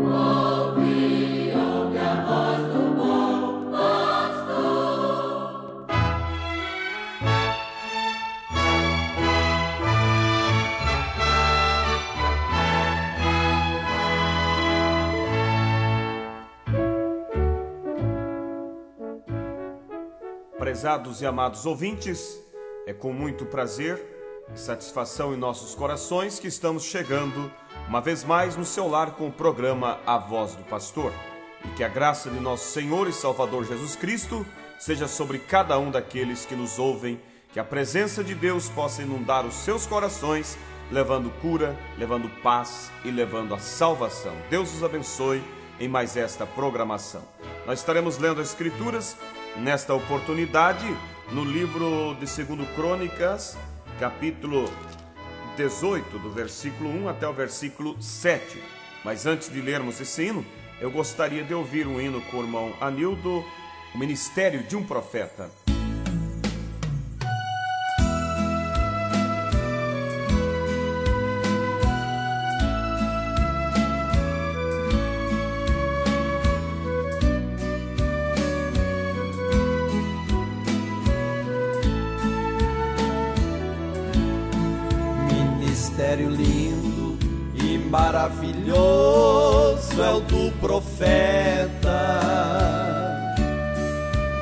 Ouve a voz do bom pastor. Prezados e amados ouvintes, é com muito prazer e satisfação em nossos corações que estamos chegando uma vez mais no seu lar com o programa A Voz do Pastor. E que a graça de nosso Senhor e Salvador Jesus Cristo seja sobre cada um daqueles que nos ouvem, que a presença de Deus possa inundar os seus corações, levando cura, levando paz e levando a salvação. Deus os abençoe em mais esta programação. Nós estaremos lendo as Escrituras nesta oportunidade no livro de 2 Crônicas, capítulo 18, do versículo 1 até o versículo 7. Mas antes de lermos esse hino, eu gostaria de ouvir um hino com o irmão Anildo, o Ministério de um Profeta. Mistério lindo e maravilhoso é o do profeta,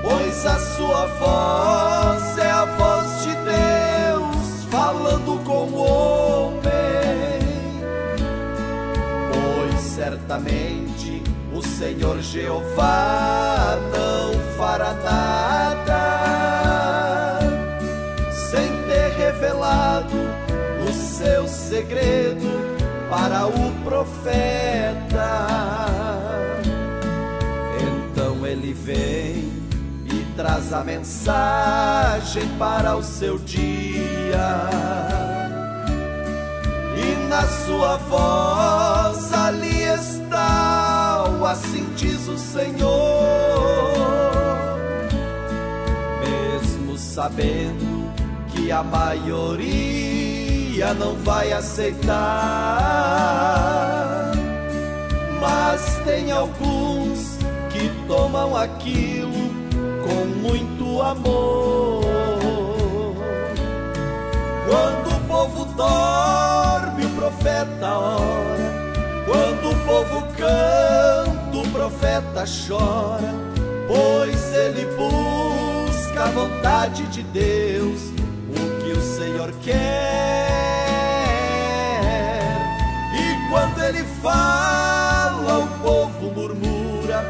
pois a sua voz é a voz de Deus falando com o homem. Pois certamente o Senhor Jeová não fará nada sem ter revelado o seu segredo para o profeta. Então ele vem e traz a mensagem para o seu dia, e na sua voz ali está o assim diz o Senhor. Mesmo sabendo que a maioria não vai aceitar, mas tem alguns que tomam aquilo com muito amor. Quando o povo dorme, o profeta ora. Quando o povo canta, o profeta chora, pois ele busca a vontade de Deus, o que o Senhor quer. Quando ele fala, o povo murmura,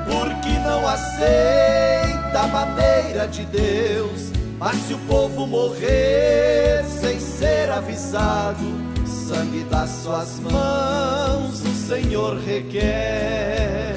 porque não aceita a maneira de Deus. Mas se o povo morrer sem ser avisado, sangue das suas mãos o Senhor requer.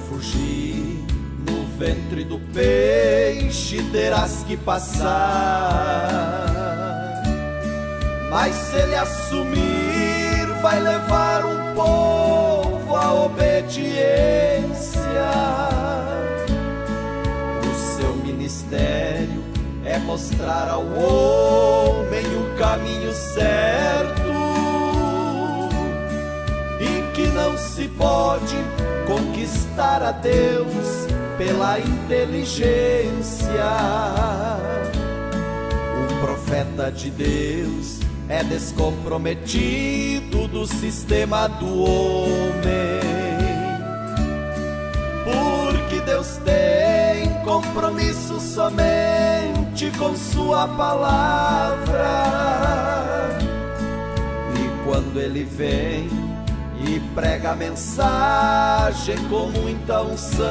Fugir no ventre do peixe terás que passar, mas se ele assumir vai levar um povo à obediência. O seu ministério é mostrar ao homem o caminho certo, e que não se pode conquistar a Deus pela inteligência. O profeta de Deus é descomprometido do sistema do homem, porque Deus tem compromisso somente com sua palavra. E quando ele vem e prega a mensagem com muita unção,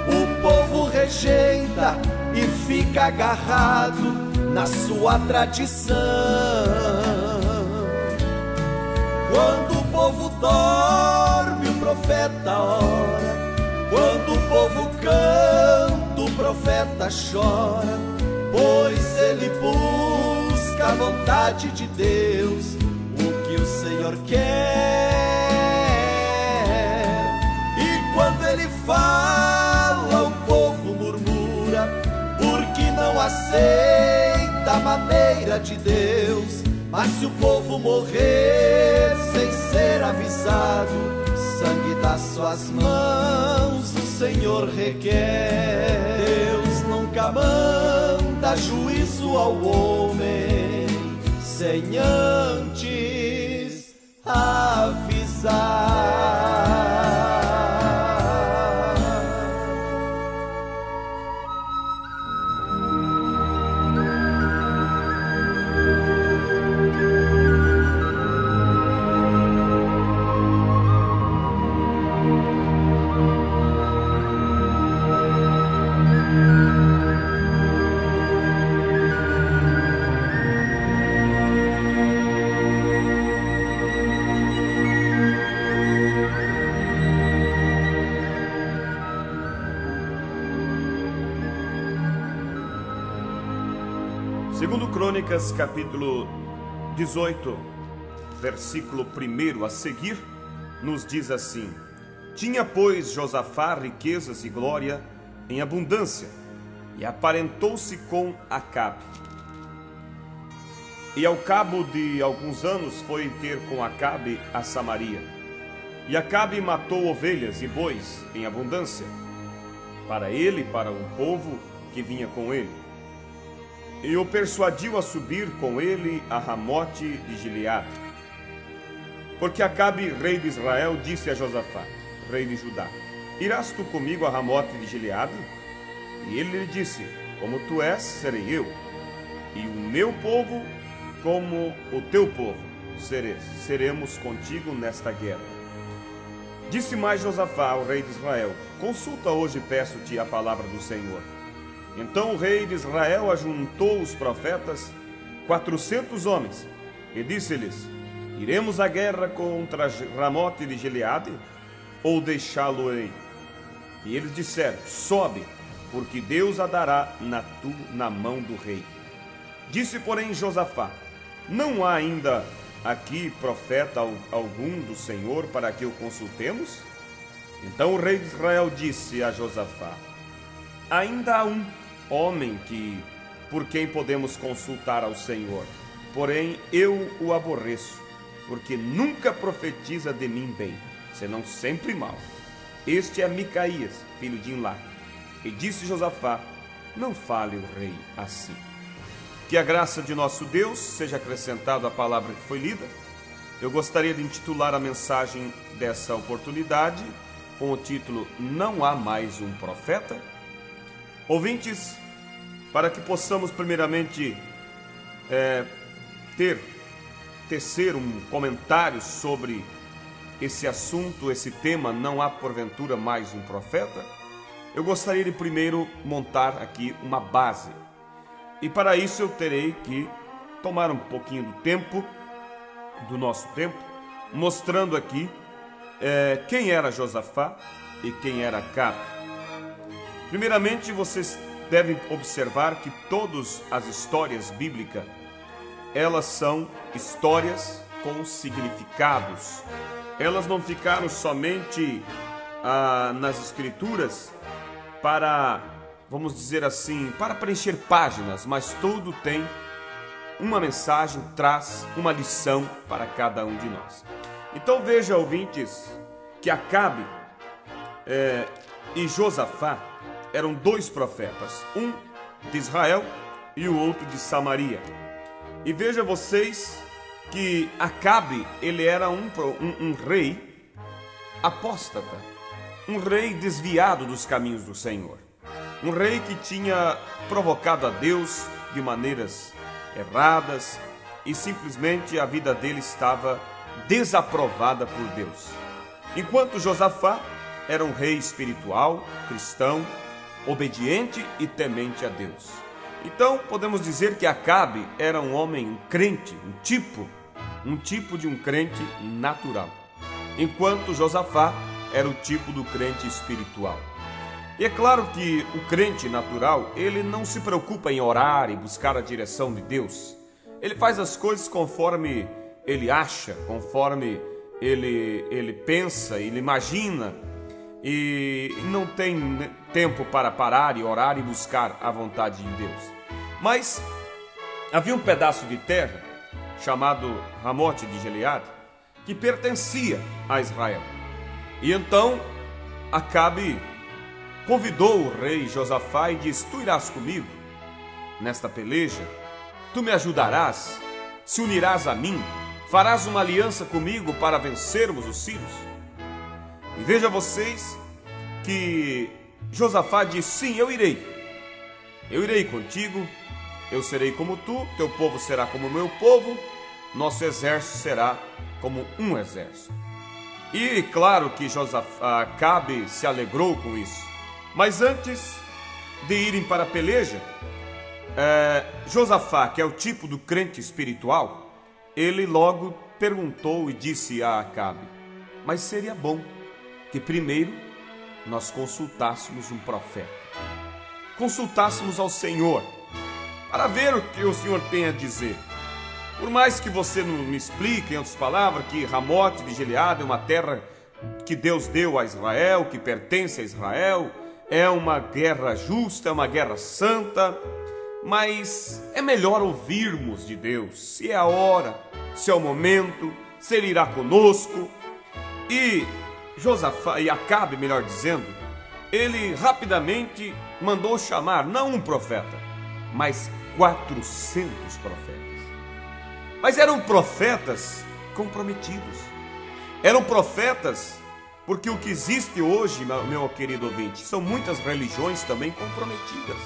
o povo rejeita e fica agarrado na sua tradição. Quando o povo dorme, o profeta ora. Quando o povo canta, o profeta chora, pois ele busca a vontade de Deus, o que o Senhor quer. E quando ele fala, o povo murmura, porque não aceita a maneira de Deus. Mas se o povo morrer sem ser avisado, sangue das suas mãos o Senhor requer. Deus nunca manda juízo ao homem sem antes avisar. Segundo Crônicas, capítulo 18, versículo 1 a seguir, nos diz assim: Tinha, pois, Josafá riquezas e glória em abundância, e aparentou-se com Acabe. E ao cabo de alguns anos foi ter com Acabe a Samaria. E Acabe matou ovelhas e bois em abundância, para ele e para o povo que vinha com ele. E o persuadiu a subir com ele a Ramote de Gileade. Porque Acabe, rei de Israel, disse a Josafá, rei de Judá: Irás tu comigo a Ramote de Gileade? E ele lhe disse: Como tu és, serei eu, e o meu povo como o teu povo seremos contigo nesta guerra. Disse mais Josafá ao rei de Israel: Consulta hoje, peço-te, a palavra do Senhor. Então o rei de Israel ajuntou os profetas, 400 homens, e disse-lhes: Iremos à guerra contra Ramote de Gileade, ou deixá-lo-ei? E eles disseram: Sobe, porque Deus a dará na mão do rei. Disse, porém, Josafá: Não há ainda aqui profeta algum do Senhor para que o consultemos? Então o rei de Israel disse a Josafá: Ainda há um homem por quem podemos consultar ao Senhor, porém eu o aborreço, porque nunca profetiza de mim bem, senão sempre mal. Este é Micaías, filho de Imlá. E disse Josafá: Não fale o rei assim. Que a graça de nosso Deus seja acrescentada à palavra que foi lida. Eu gostaria de intitular a mensagem dessa oportunidade com o título: Não há mais um profeta? Ouvintes, para que possamos primeiramente tecer um comentário sobre esse assunto, esse tema, não há porventura mais um profeta, eu gostaria de primeiro montar aqui uma base. E para isso eu terei que tomar um pouquinho do nosso tempo, mostrando aqui quem era Josafá e quem era Acabe. Primeiramente, vocês devem observar que todas as histórias bíblicas, elas são histórias com significados. Elas não ficaram somente nas escrituras para, vamos dizer assim, para preencher páginas, mas tudo tem uma mensagem, traz uma lição para cada um de nós. Então veja, ouvintes, que Acabe e Josafá eram dois profetas, um de Israel e o outro de Samaria. E veja vocês que Acabe, ele era um rei apóstata, um rei desviado dos caminhos do Senhor, um rei que tinha provocado a Deus de maneiras erradas e simplesmente a vida dele estava desaprovada por Deus. Enquanto Josafá era um rei espiritual, cristão, obediente e temente a Deus. Então podemos dizer que Acabe era um homem, um crente, um tipo de um crente natural, enquanto Josafá era o tipo do crente espiritual. E é claro que o crente natural, ele não se preocupa em orar e buscar a direção de Deus. Ele faz as coisas conforme ele acha, conforme ele pensa, ele imagina, e não tem tempo para parar e orar e buscar a vontade de Deus. Mas havia um pedaço de terra chamado Ramote de Gileade que pertencia a Israel. E então Acabe convidou o rei Josafá e disse: tu irás comigo nesta peleja, tu me ajudarás, se unirás a mim, farás uma aliança comigo para vencermos os sírios. E veja vocês que Josafá disse: sim, eu irei contigo, eu serei como tu, teu povo será como o meu povo, nosso exército será como um exército. E claro que Acabe se alegrou com isso. Mas antes de irem para a peleja, Josafá, que é o tipo do crente espiritual, ele logo perguntou e disse a Acabe: mas seria bom que primeiro nós consultássemos um profeta, consultássemos ao Senhor, para ver o que o Senhor tem a dizer. Por mais que você não me explique, em outras palavras, que Ramote de Gileade é uma terra que Deus deu a Israel, que pertence a Israel, é uma guerra justa, é uma guerra santa, mas é melhor ouvirmos de Deus, se é a hora, se é o momento, se Ele irá conosco. E Josafá, e Acabe, melhor dizendo, ele rapidamente mandou chamar, não um profeta, mas 400 profetas. Mas eram profetas comprometidos. Eram profetas, porque o que existe hoje, meu querido ouvinte, são muitas religiões também comprometidas.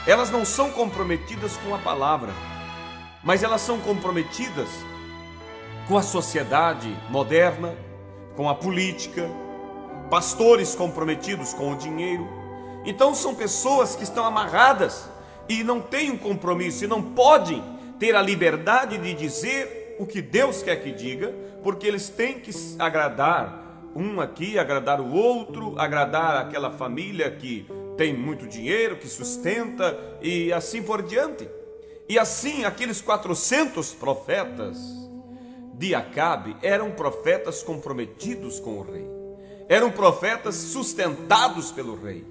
Elas não são comprometidas com a palavra, mas elas são comprometidas com a sociedade moderna, com a política, pastores comprometidos com o dinheiro. Então são pessoas que estão amarradas e não têm um compromisso e não podem ter a liberdade de dizer o que Deus quer que diga, porque eles têm que agradar um aqui, agradar o outro, agradar aquela família que tem muito dinheiro, que sustenta e assim por diante. E assim aqueles 400 profetas de Acabe eram profetas comprometidos com o rei, eram profetas sustentados pelo rei.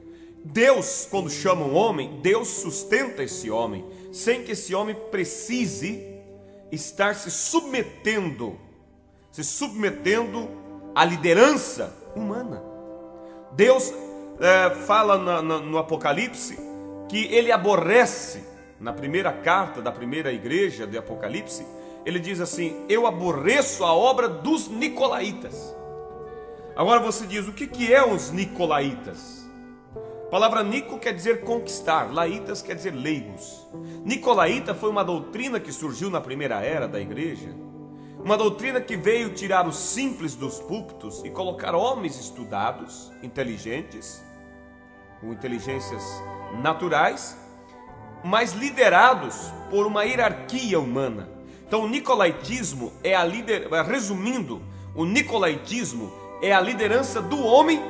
Deus, quando chama um homem, Deus sustenta esse homem, sem que esse homem precise estar se submetendo à liderança humana. Deus fala no Apocalipse que Ele aborrece, na primeira carta da primeira igreja de Apocalipse, Ele diz assim: eu aborreço a obra dos nicolaítas. Agora você diz, o que é os nicolaítas? A palavra Nico quer dizer conquistar, laítas quer dizer leigos. Nicolaíta foi uma doutrina que surgiu na primeira era da igreja, uma doutrina que veio tirar os simples dos púlpitos e colocar homens estudados, inteligentes, com inteligências naturais, mas liderados por uma hierarquia humana. Então o nicolaítismo resumindo, o nicolaítismo é a liderança do homem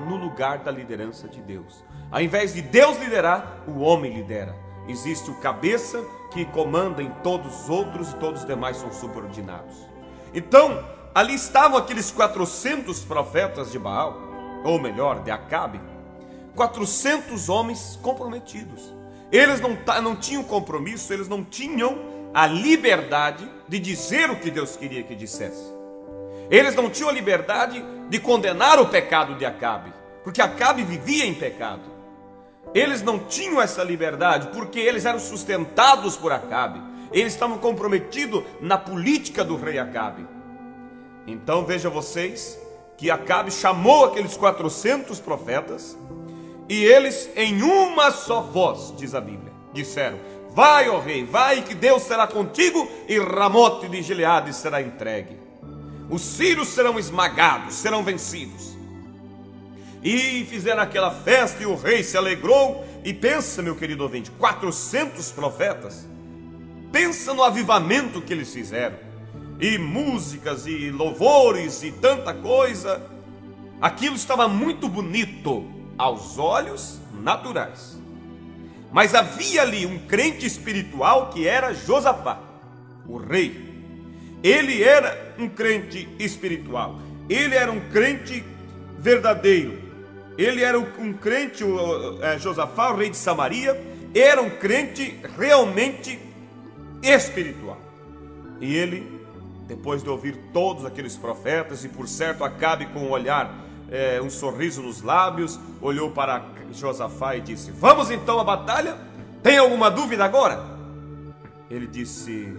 no lugar da liderança de Deus. Ao invés de Deus liderar, o homem lidera. Existe o cabeça que comanda em todos os outros e todos os demais são subordinados. Então, ali estavam aqueles 400 profetas de Baal, ou melhor, de Acabe, 400 homens comprometidos. Eles não tinham compromisso, eles não tinham a liberdade de dizer o que Deus queria que dissesse. Eles não tinham a liberdade de condenar o pecado de Acabe, porque Acabe vivia em pecado. Eles não tinham essa liberdade, porque eles eram sustentados por Acabe. Eles estavam comprometidos na política do rei Acabe. Então veja vocês que Acabe chamou aqueles 400 profetas, e eles em uma só voz, diz a Bíblia, disseram: vai, ó rei, vai, que Deus será contigo, e Ramote de Gileade será entregue. Os sírios serão esmagados, serão vencidos. E fizeram aquela festa e o rei se alegrou. E pensa, meu querido ouvinte, 400 profetas. Pensa no avivamento que eles fizeram. E músicas e louvores e tanta coisa. Aquilo estava muito bonito aos olhos naturais. Mas havia ali um crente espiritual que era Josafá, o rei. Ele era um crente espiritual. Ele era um crente verdadeiro. Ele era um crente, Josafá, o rei de Samaria, era um crente realmente espiritual. E ele, depois de ouvir todos aqueles profetas, e por certo Acabe com um olhar, um sorriso nos lábios, olhou para Josafá e disse: vamos então à batalha? Tem alguma dúvida agora? Ele disse: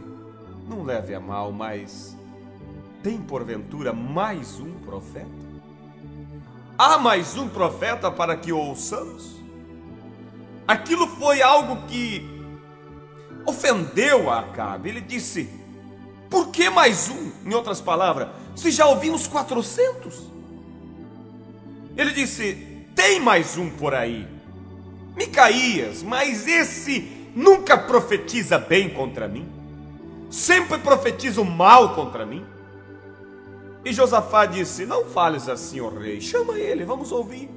não leve a mal, mas tem porventura mais um profeta? Há mais um profeta para que o ouçamos? Aquilo foi algo que ofendeu a Acabe. Ele disse: por que mais um? Em outras palavras, se já ouvimos 400. Ele disse: tem mais um por aí, Micaías, mas esse nunca profetiza bem contra mim, sempre profetiza o mal contra mim. E Josafá disse: não fales assim, ó rei, chama ele, vamos ouvir.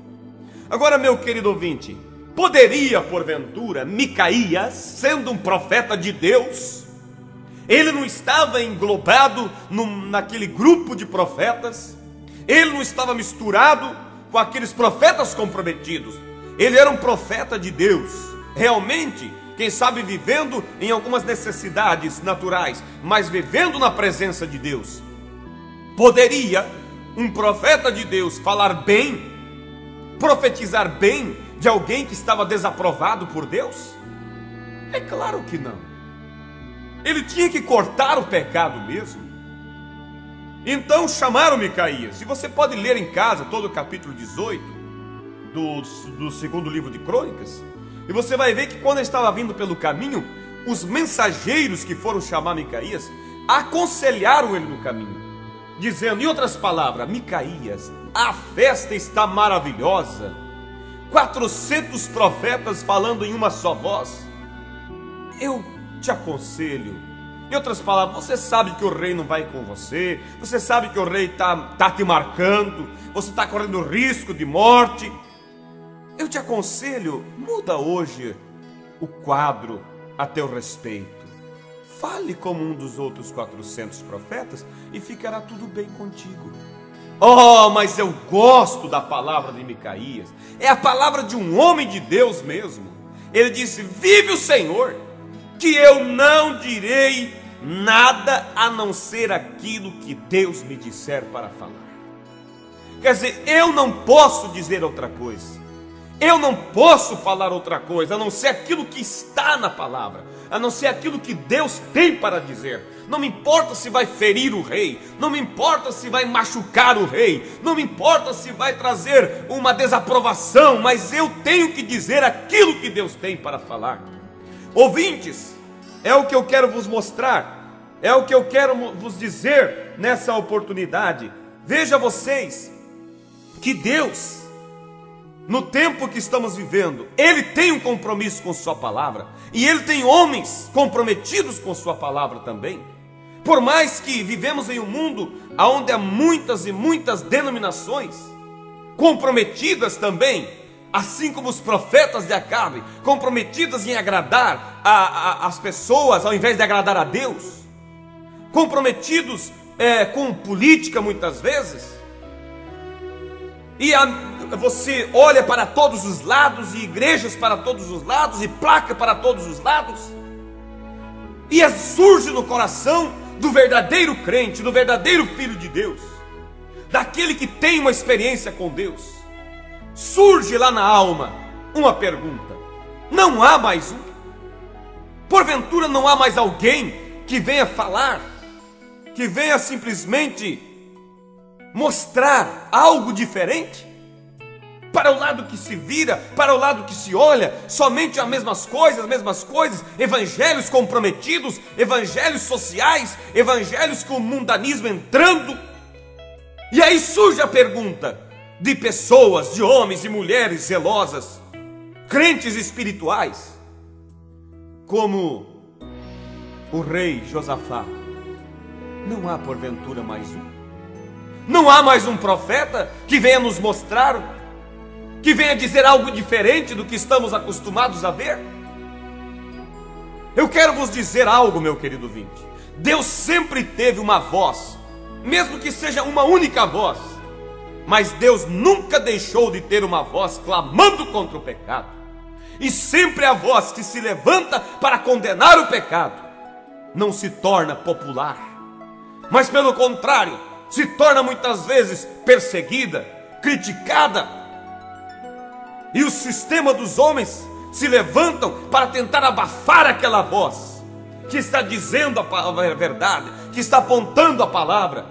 Agora, meu querido ouvinte, poderia porventura Micaías, sendo um profeta de Deus, ele não estava englobado naquele grupo de profetas, ele não estava misturado com aqueles profetas comprometidos, ele era um profeta de Deus, realmente, quem sabe vivendo em algumas necessidades naturais, mas vivendo na presença de Deus. Poderia um profeta de Deus falar bem, profetizar bem de alguém que estava desaprovado por Deus? É claro que não. Ele tinha que cortar o pecado mesmo. Então chamaram Micaías, e você pode ler em casa todo o capítulo 18 do segundo livro de Crônicas, e você vai ver que quando ele estava vindo pelo caminho, os mensageiros que foram chamar Micaías aconselharam ele no caminho, dizendo, em outras palavras: Micaías, a festa está maravilhosa, 400 profetas falando em uma só voz. Eu te aconselho, em outras palavras, você sabe que o rei não vai com você, você sabe que o rei está te marcando, você está correndo risco de morte. Eu te aconselho, muda hoje o quadro a teu respeito. Fale como um dos outros 400 profetas e ficará tudo bem contigo. Oh, mas eu gosto da palavra de Micaías. É a palavra de um homem de Deus mesmo. Ele disse: vive o Senhor, que eu não direi nada a não ser aquilo que Deus me disser para falar. Quer dizer, eu não posso dizer outra coisa. Eu não posso falar outra coisa a não ser aquilo que está na palavra, a não ser aquilo que Deus tem para dizer. Não me importa se vai ferir o rei, não me importa se vai machucar o rei, não me importa se vai trazer uma desaprovação, mas eu tenho que dizer aquilo que Deus tem para falar. Ouvintes, é o que eu quero vos mostrar, é o que eu quero vos dizer nessa oportunidade. Veja vocês que Deus, no tempo que estamos vivendo, Ele tem um compromisso com sua palavra, e Ele tem homens comprometidos com sua palavra também. Por mais que vivemos em um mundo onde há muitas e muitas denominações comprometidas também, assim como os profetas de Acabe, comprometidas em agradar as pessoas ao invés de agradar a Deus, comprometidos com política muitas vezes, e você olha para todos os lados, e igrejas para todos os lados, e placa para todos os lados, e surge no coração do verdadeiro crente, do verdadeiro filho de Deus, daquele que tem uma experiência com Deus, surge lá na alma uma pergunta: não há mais um? Porventura não há mais alguém que venha falar, que venha simplesmente mostrar algo diferente? Para o lado que se vira, para o lado que se olha, somente as mesmas coisas, evangelhos comprometidos, evangelhos sociais, evangelhos com o mundanismo entrando. E aí surge a pergunta de pessoas, de homens e mulheres zelosas, crentes espirituais, como o rei Josafá: não há porventura mais um? Não há mais um profeta que venha nos mostrar, que venha dizer algo diferente do que estamos acostumados a ver? Eu quero vos dizer algo, meu querido ouvinte. Deus sempre teve uma voz, mesmo que seja uma única voz, mas Deus nunca deixou de ter uma voz clamando contra o pecado. E sempre a voz que se levanta para condenar o pecado não se torna popular, mas pelo contrário, se torna muitas vezes perseguida, criticada. E o sistema dos homens se levantam para tentar abafar aquela voz que está dizendo a verdade, que está apontando a palavra.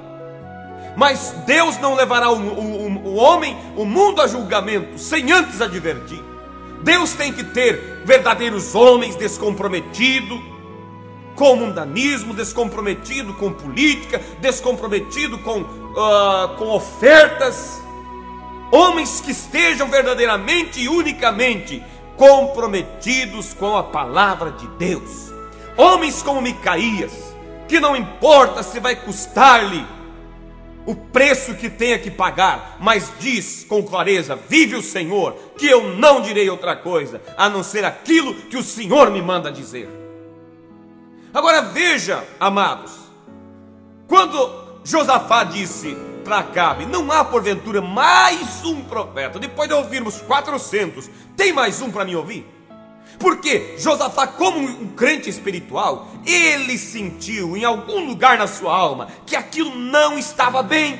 Mas Deus não levará o homem, o mundo a julgamento, sem antes advertir. Deus tem que ter verdadeiros homens descomprometidos com o mundanismo, descomprometido com política, descomprometido com ofertas. Homens que estejam verdadeiramente e unicamente comprometidos com a palavra de Deus. Homens como Micaías, que não importa se vai custar-lhe o preço que tenha que pagar, mas diz com clareza: vive o Senhor, que eu não direi outra coisa a não ser aquilo que o Senhor me manda dizer. Agora veja, amados, quando Josafá disse para Acabe: não há porventura mais um profeta, depois de ouvirmos 400, tem mais um para me ouvir? Porque Josafá, como um crente espiritual, ele sentiu em algum lugar na sua alma que aquilo não estava bem.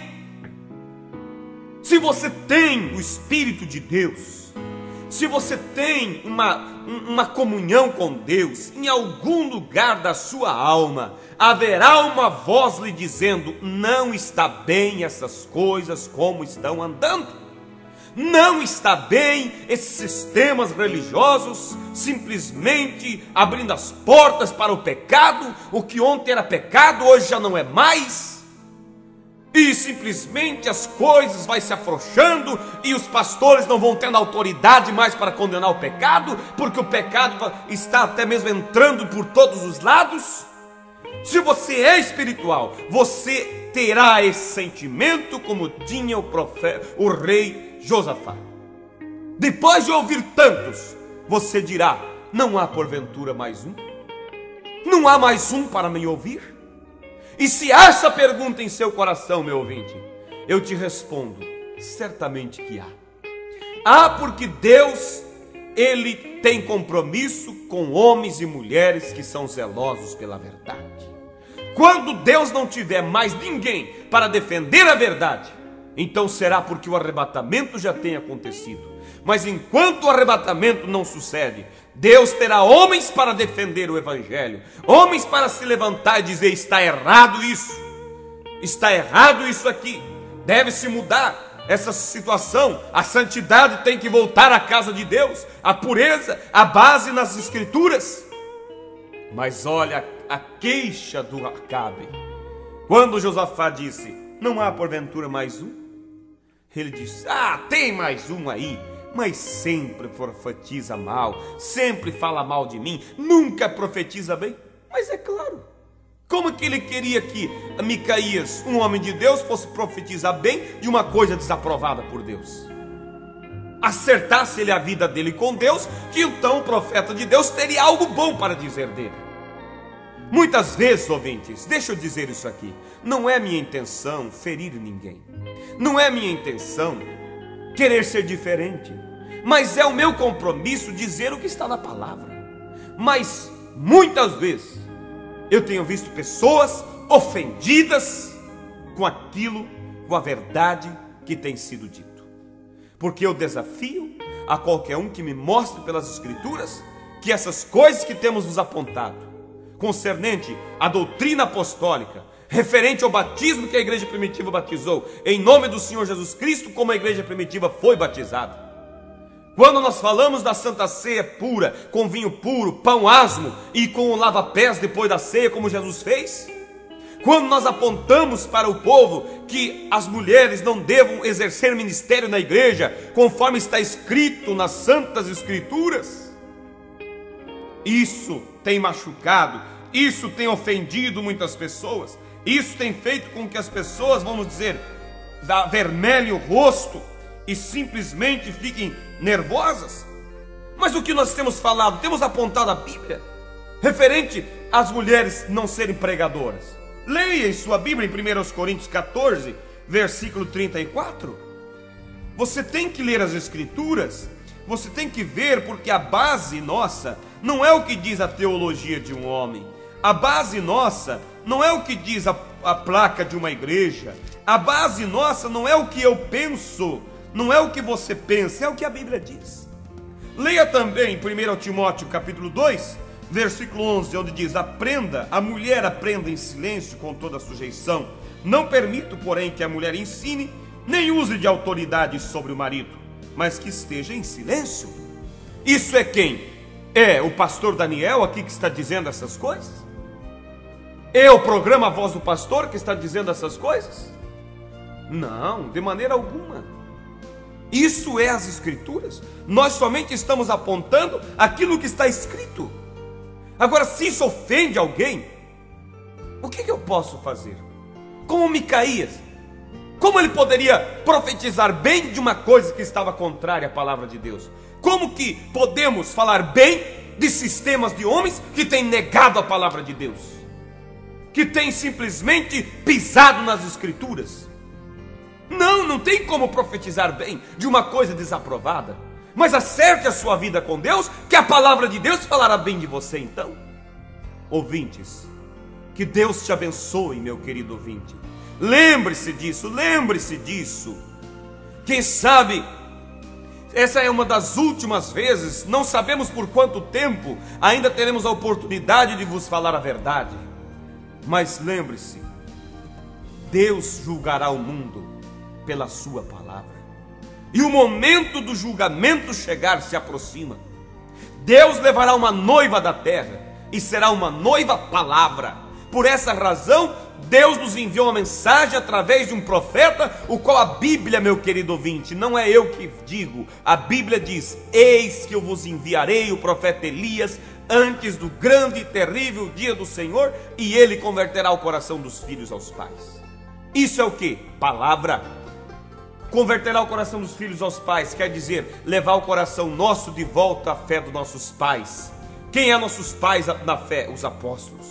Se você tem o Espírito de Deus, se você tem uma comunhão com Deus, em algum lugar da sua alma haverá uma voz lhe dizendo: não está bem essas coisas como estão andando. Não está bem esses sistemas religiosos simplesmente abrindo as portas para o pecado. O que ontem era pecado hoje já não é mais. E simplesmente as coisas vão se afrouxando e os pastores não vão tendo autoridade mais para condenar o pecado, porque o pecado está até mesmo entrando por todos os lados. Se você é espiritual, você terá esse sentimento como tinha o rei Josafá. Depois de ouvir tantos, você dirá: não há porventura mais um? Não há mais um para me ouvir? E se há essa pergunta em seu coração, meu ouvinte, eu te respondo: certamente que há. Há, porque Deus, Ele tem compromisso com homens e mulheres que são zelosos pela verdade. Quando Deus não tiver mais ninguém para defender a verdade, então será porque o arrebatamento já tem acontecido. Mas enquanto o arrebatamento não sucede, Deus terá homens para defender o evangelho, homens para se levantar e dizer: está errado isso, está errado isso aqui, deve-se mudar essa situação, a santidade tem que voltar à casa de Deus, a pureza, a base nas escrituras. Mas olha a queixa do Acabe. Quando Josafá disse: não há porventura mais um? Ele disse: tem mais um aí, mas sempre profetiza mal, sempre fala mal de mim, nunca profetiza bem. Mas é claro, como que ele queria que Micaías, um homem de Deus, fosse profetizar bem de uma coisa desaprovada por Deus? Acertasse ele a vida dele com Deus, que então o profeta de Deus teria algo bom para dizer dele. Muitas vezes, ouvintes, deixa eu dizer isso aqui, não é minha intenção ferir ninguém, não é minha intenção querer ser diferente, mas é o meu compromisso dizer o que está na palavra. Mas muitas vezes eu tenho visto pessoas ofendidas com aquilo, com a verdade que tem sido dito. Porque eu desafio a qualquer um que me mostre pelas escrituras que essas coisas que temos nos apontado concernente à doutrina apostólica, referente ao batismo que a igreja primitiva batizou, em nome do Senhor Jesus Cristo, como a igreja primitiva foi batizada. Quando nós falamos da Santa Ceia pura, com vinho puro, pão asmo e com o lava-pés depois da ceia, como Jesus fez. Quando nós apontamos para o povo que as mulheres não devam exercer ministério na igreja, conforme está escrito nas Santas Escrituras. Isso tem machucado, isso tem ofendido muitas pessoas, isso tem feito com que as pessoas, vamos dizer, avermelhem o rosto e simplesmente fiquem nervosas. Mas o que nós temos falado, temos apontado a Bíblia referente às mulheres não serem pregadoras. Leia em sua Bíblia em 1 Coríntios 14, versículo 34. Você tem que ler as Escrituras, você tem que ver, porque a base nossa não é o que diz a teologia de um homem, a base nossa não é o que diz a placa de uma igreja, a base nossa não é o que eu penso, não é o que você pensa, é o que a Bíblia diz. Leia também 1 Timóteo capítulo 2, versículo 11, onde diz: a mulher aprenda em silêncio com toda sujeição. Não permito, porém, que a mulher ensine, nem use de autoridade sobre o marido, mas que esteja em silêncio. Isso é quem? É o pastor Daniel aqui que está dizendo essas coisas? É o programa A Voz do Pastor que está dizendo essas coisas? Não, de maneira alguma. Isso é as Escrituras. Nós somente estamos apontando aquilo que está escrito. Agora, se isso ofende alguém, o que eu posso fazer? Como Micaías, como ele poderia profetizar bem de uma coisa que estava contrária à palavra de Deus? Como que podemos falar bem de sistemas de homens que têm negado a palavra de Deus, que têm simplesmente pisado nas Escrituras? Não tem como profetizar bem de uma coisa desaprovada. Mas acerte a sua vida com Deus, que a palavra de Deus falará bem de você então. Ouvintes, que Deus te abençoe, meu querido ouvinte. Lembre-se disso. Quem sabe essa é uma das últimas vezes, não sabemos por quanto tempo ainda teremos a oportunidade de vos falar a verdade. Mas lembre-se, Deus julgará o mundo pela sua palavra. E o momento do julgamento chegar se aproxima. Deus levará uma noiva da terra, e será uma noiva palavra. Por essa razão, Deus nos enviou uma mensagem através de um profeta, o qual a Bíblia, meu querido ouvinte, não é eu que digo. A Bíblia diz: eis que eu vos enviarei o profeta Elias antes do grande e terrível dia do Senhor, e ele converterá o coração dos filhos aos pais. Isso é o que? Palavra. Converterá o coração dos filhos aos pais, quer dizer, levar o coração nosso de volta à fé dos nossos pais. Quem é nossos pais na fé? Os apóstolos.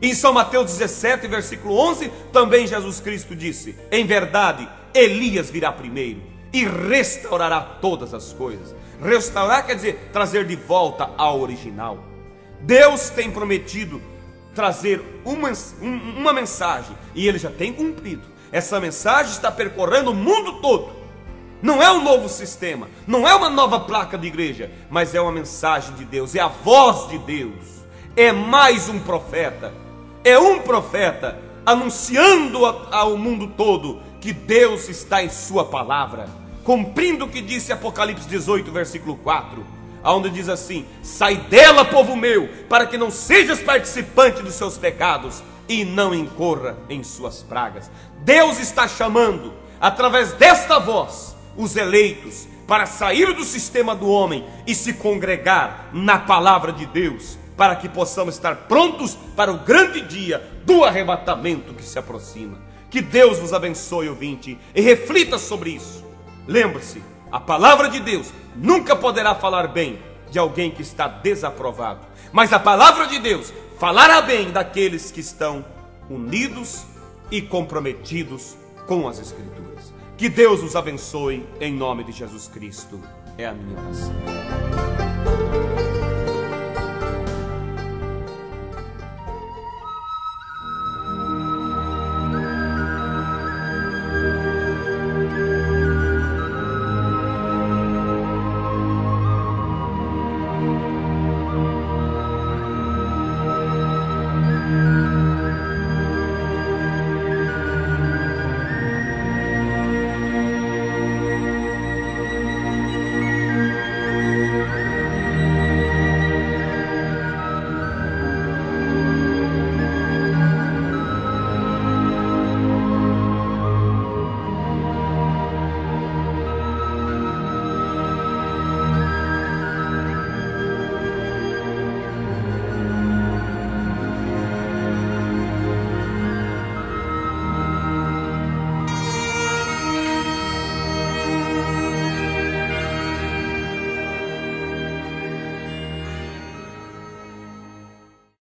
Em São Mateus 17, versículo 11, também Jesus Cristo disse: em verdade, Elias virá primeiro e restaurará todas as coisas. Restaurar quer dizer trazer de volta ao original. Deus tem prometido trazer uma mensagem, e Ele já tem cumprido. Essa mensagem está percorrendo o mundo todo. Não é um novo sistema, não é uma nova placa de igreja, mas é uma mensagem de Deus, é a voz de Deus. É mais um profeta, é um profeta anunciando ao mundo todo que Deus está em sua palavra, cumprindo o que disse Apocalipse 18, versículo 4, onde diz assim: sai dela, povo meu, para que não sejas participante dos seus pecados e não incorra em suas pragas. Deus está chamando, através desta voz, os eleitos para sair do sistema do homem e se congregar na palavra de Deus, para que possamos estar prontos para o grande dia do arrebatamento que se aproxima. Que Deus vos abençoe, ouvinte, e reflita sobre isso. Lembre-se, a palavra de Deus nunca poderá falar bem de alguém que está desaprovado, mas a palavra de Deus falará bem daqueles que estão unidos e comprometidos com as Escrituras. Que Deus os abençoe, em nome de Jesus Cristo, é a minha oração.